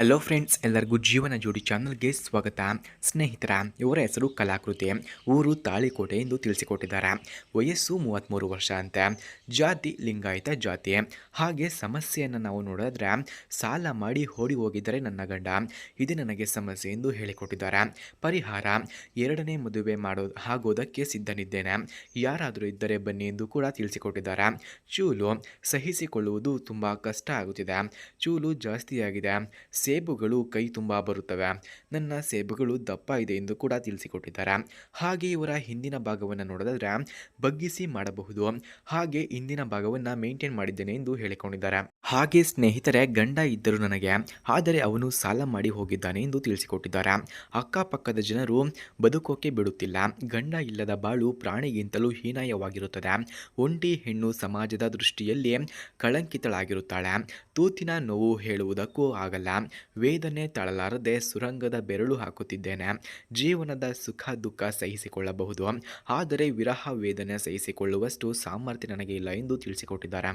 Hello friends, ಎಲ್ಲರಿಗೂ ಜೀವನ ಜೋಡಿ ಚಾನಲ್ಗೆ ಸ್ವಾಗತ. ಸ್ನೇಹಿತರ, ಇವರ ಹೆಸರು ಕಲಾಕೃತಿ, ಊರು ತಾಳಿಕೋಟೆ ಎಂದು ತಿಳಿಸಿಕೊಟ್ಟಿದ್ದಾರೆ. ವಯಸ್ಸು 33 ವರ್ಷ ಅಂತೆ. ಜಾತಿ ಲಿಂಗಾಯತ ಜಾತಿ. ಹಾಗೆ ಸಮಸ್ಯೆಯನ್ನು ನಾವು ನೋಡಿದ್ರೆ, ಸಾಲ ಮಾಡಿ ಓಡಿ ಹೋಗಿದ್ದರೆ ನನ್ನ ಗಂಡ, ಇದೇ ನನಗೆ ಸಮಸ್ಯೆ ಎಂದು ಹೇಳಿಕೊಟ್ಟಿದ್ದಾರೆ. ಪರಿಹಾರ: ಎರಡನೇ ಮದುವೆ ಆಗೋದಕ್ಕೆ ಸಿದ್ಧನಿದ್ದೇನೆ, ಯಾರಾದರೂ ಇದ್ದರೆ ಬನ್ನಿ ಎಂದು ಕೂಡ ತಿಳಿಸಿಕೊಟ್ಟಿದ್ದಾರೆ. ಚೂಲು: ಸಹಿಸಿಕೊಳ್ಳುವುದು ತುಂಬ ಕಷ್ಟ ಆಗುತ್ತಿದೆ, ಚೂಲು ಜಾಸ್ತಿಯಾಗಿದೆ, ಸೇಬುಗಳು ಕೈ ತುಂಬ ಬರುತ್ತವೆ, ನನ್ನ ಸೇಬುಗಳು ದಪ್ಪ ಇದೆ ಎಂದು ಕೂಡ ತಿಳಿಸಿಕೊಟ್ಟಿದ್ದಾರೆ. ಹಾಗೆ ಇವರ ಹಿಂದಿನ ಭಾಗವನ್ನು ನೋಡಿದ್ರೆ ಬಗ್ಗಿಸಿ ಮಾಡಬಹುದು, ಹಾಗೆ ಹಿಂದಿನ ಭಾಗವನ್ನು ಮೇಂಟೈನ್ ಮಾಡಿದ್ದೇನೆ ಎಂದು ಹೇಳಿಕೊಂಡಿದ್ದಾರೆ. ಹಾಗೆ ಸ್ನೇಹಿತರೆ, ಗಂಡ ಇದ್ದರು ನನಗೆ, ಆದರೆ ಅವನು ಸಾಲ ಮಾಡಿ ಹೋಗಿದ್ದಾನೆ ಎಂದು ತಿಳಿಸಿಕೊಟ್ಟಿದ್ದಾರೆ. ಅಕ್ಕಪಕ್ಕದ ಜನರು ಬದುಕೋಕೆ ಬಿಡುತ್ತಿಲ್ಲ, ಗಂಡ ಇಲ್ಲದ ಬಾಳು ಪ್ರಾಣಿಗಿಂತಲೂ ಹೀನಾಯವಾಗಿರುತ್ತದೆ, ಒಂಟಿ ಹೆಣ್ಣು ಸಮಾಜದ ದೃಷ್ಟಿಯಲ್ಲಿ ಕಳಂಕಿತಳಾಗಿರುತ್ತಾಳೆ, ತೂತಿನ ನೋವು ಹೇಳುವುದಕ್ಕೂ ಆಗಲ್ಲ, ವೇದನೆ ತಾಳಲಾರದೆ ಸುರಂಗದ ಬೆರಳು ಹಾಕುತ್ತಿದ್ದೇನೆ, ಜೀವನದ ಸುಖ ದುಃಖ ಸಹಿಸಿಕೊಳ್ಳಬಹುದು, ಆದರೆ ವಿರಹ ವೇದನೆ ಸಹಿಸಿಕೊಳ್ಳುವಷ್ಟು ಸಾಮರ್ಥ್ಯ ನನಗೆ ಇಲ್ಲ ಎಂದು ತಿಳಿಸಿಕೊಟ್ಟಿದ್ದಾರೆ.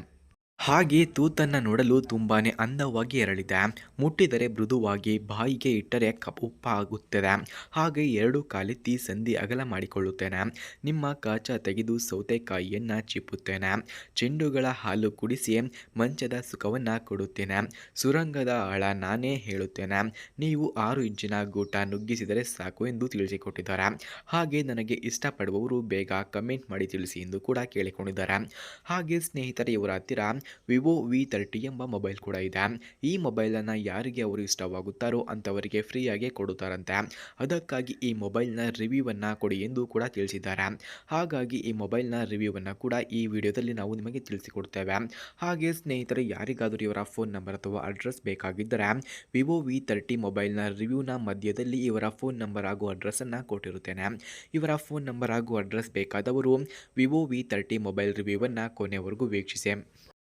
ಹಾಗೆ ತೂತನ್ನು ನೋಡಲು ತುಂಬಾನೇ ಅಂದವಾಗಿ ಎರಳಿದೆ, ಮುಟ್ಟಿದರೆ ಮೃದುವಾಗಿ, ಬಾಯಿಗೆ ಇಟ್ಟರೆ ಉಪ್ಪಾಗುತ್ತದೆ, ಹಾಗೆ ಎರಡು ಕಾಲೆತ್ತಿ ಸಂಧಿ ಅಗಲ ಮಾಡಿಕೊಳ್ಳುತ್ತೇನೆ, ನಿಮ್ಮ ಕಾಚ ತೆಗೆದು ಸೌತೆಕಾಯಿಯನ್ನು ಚಿಪ್ಪುತ್ತೇನೆ, ಚೆಂಡುಗಳ ಹಾಲು ಕುಡಿಸಿ ಮಂಚದ ಸುಖವನ್ನು ಕೊಡುತ್ತೇನೆ, ಸುರಂಗದ ಆಳ ನಾನೇ ಹೇಳುತ್ತೇನೆ, ನೀವು 6 ಇಂಚಿನ ಗೂಟ ನುಗ್ಗಿಸಿದರೆ ಸಾಕು ಎಂದು ತಿಳಿಸಿಕೊಟ್ಟಿದ್ದಾರೆ. ಹಾಗೆ ನನಗೆ ಇಷ್ಟಪಡುವವರು ಬೇಗ ಕಮೆಂಟ್ ಮಾಡಿ ತಿಳಿಸಿ ಎಂದು ಕೂಡ ಕೇಳಿಕೊಂಡಿದ್ದಾರೆ. ಹಾಗೆ ಸ್ನೇಹಿತರೆ, ಇವರ ಹತ್ತಿರ ವಿವೋ V30 ಎಂಬ ಮೊಬೈಲ್ ಕೂಡ ಇದೆ. ಈ ಮೊಬೈಲನ್ನು ಯಾರಿಗೆ ಅವರು ಇಷ್ಟವಾಗುತ್ತಾರೋ ಅಂಥವರಿಗೆ ಫ್ರೀಯಾಗಿ ಕೊಡುತ್ತಾರಂತೆ. ಅದಕ್ಕಾಗಿ ಈ ಮೊಬೈಲ್ನ ರಿವ್ಯೂವನ್ನು ಕೊಡಿ ಎಂದು ಕೂಡ ತಿಳಿಸಿದ್ದಾರೆ. ಹಾಗಾಗಿ ಈ ಮೊಬೈಲ್ನ ರಿವ್ಯೂವನ್ನು ಕೂಡ ಈ ವಿಡಿಯೋದಲ್ಲಿ ನಾವು ನಿಮಗೆ ತಿಳಿಸಿಕೊಡ್ತೇವೆ. ಹಾಗೆ ಸ್ನೇಹಿತರೆ, ಯಾರಿಗಾದರೂ ಇವರ ಫೋನ್ ನಂಬರ್ ಅಥವಾ ಅಡ್ರೆಸ್ ಬೇಕಾಗಿದ್ದರೆ ವಿವೋ V30 ಮೊಬೈಲ್ನ ರಿವ್ಯೂನ ಮಧ್ಯದಲ್ಲಿ ಇವರ ಫೋನ್ ನಂಬರ್ ಹಾಗೂ ಅಡ್ರೆಸ್ಸನ್ನು ಕೊಟ್ಟಿರುತ್ತೇನೆ. ಇವರ ಫೋನ್ ನಂಬರ್ ಹಾಗೂ ಅಡ್ರೆಸ್ ಬೇಕಾದವರು ವಿವೋ V30 ಮೊಬೈಲ್ ರಿವ್ಯೂವನ್ನು ಕೊನೆಯವರೆಗೂ ವೀಕ್ಷಿಸಿ.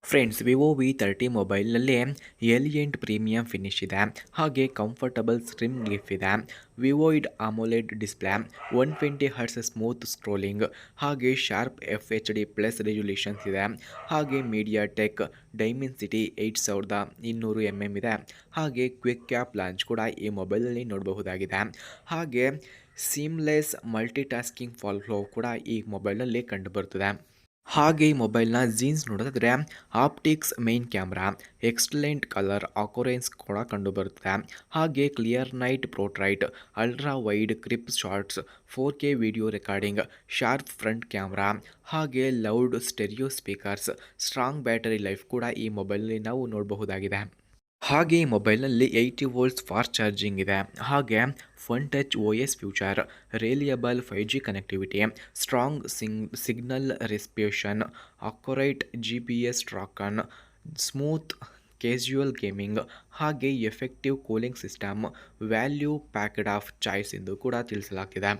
ಫ್ರೆಂಡ್ಸ್, ವಿವೋ V30 ಮೊಬೈಲ್ನಲ್ಲಿ ಎಲಿಯೆಂಟ್ ಪ್ರೀಮಿಯಂ ಫಿನಿಶ್ ಇದೆ, ಹಾಗೆ ಕಂಫರ್ಟಬಲ್ ಸ್ಲಿಮ್ ಗ್ಲಿಫ್ ಇದೆ, ವಿವೋಯಿಡ್ ಆಮೋಲೆಡ್ ಡಿಸ್ಪ್ಲೇ, 120 ಹರ್ಟ್ಸ್ ಸ್ಮೂತ್ ಸ್ಕ್ರೋಲಿಂಗ್, ಹಾಗೆ ಶಾರ್ಪ್ FHD ಪ್ಲಸ್ ರೆಸಲ್ಯೂಷನ್ಸ್ ಇದೆ, ಹಾಗೆ ಮೀಡಿಯಾಟೆಕ್ ಡೈಮೆನ್ಸಿಟಿ 8200 mm ಇದೆ, ಹಾಗೆ ಕ್ವಿಕ್ ಕ್ಯಾಪ್ ಲಾಂಚ್ ಕೂಡ ಈ ಮೊಬೈಲಲ್ಲಿ ನೋಡಬಹುದಾಗಿದೆ, ಹಾಗೆ ಸೀಮ್ಲೆಸ್ ಮಲ್ಟಿಟಾಸ್ಕಿಂಗ್ ಫ್ಲೋ ಕೂಡ ಈ ಮೊಬೈಲ್ನಲ್ಲಿ ಕಂಡುಬರುತ್ತದೆ. ಹಾಗೆ ಈ ಮೊಬೈಲ್ನ ಜೀನ್ಸ್ ನೋಡೋದಾದರೆ optics main camera, excellent colour ಆಕೋರೆನ್ಸ್ ಕೂಡ ಕಂಡುಬರುತ್ತದೆ, ಹಾಗೆ clear night portrait, ultra wide crisp shots, 4K video recording, sharp front camera, ಹಾಗೆ loud stereo speakers, strong battery life ಕೂಡ ಈ ಮೊಬೈಲ್ನಲ್ಲಿ ನಾವು ನೋಡಬಹುದಾಗಿದೆ. ಹಾಗೆ ಈ ಮೊಬೈಲ್ನಲ್ಲಿ 80 ವೋಲ್ಟ್ಸ್ ಫಾಸ್ಟ್ ಚಾರ್ಜಿಂಗ್ ಇದೆ, ಹಾಗೆ fun touch OS future, reliable 5G connectivity, strong signal respiration, accurate GPS tracking, smooth casual gaming, ಹಾಗೆ effective cooling system, value packed of choice ಎಂದು ಕೂಡ ತಿಳಿಸಲಾಗಿದೆ.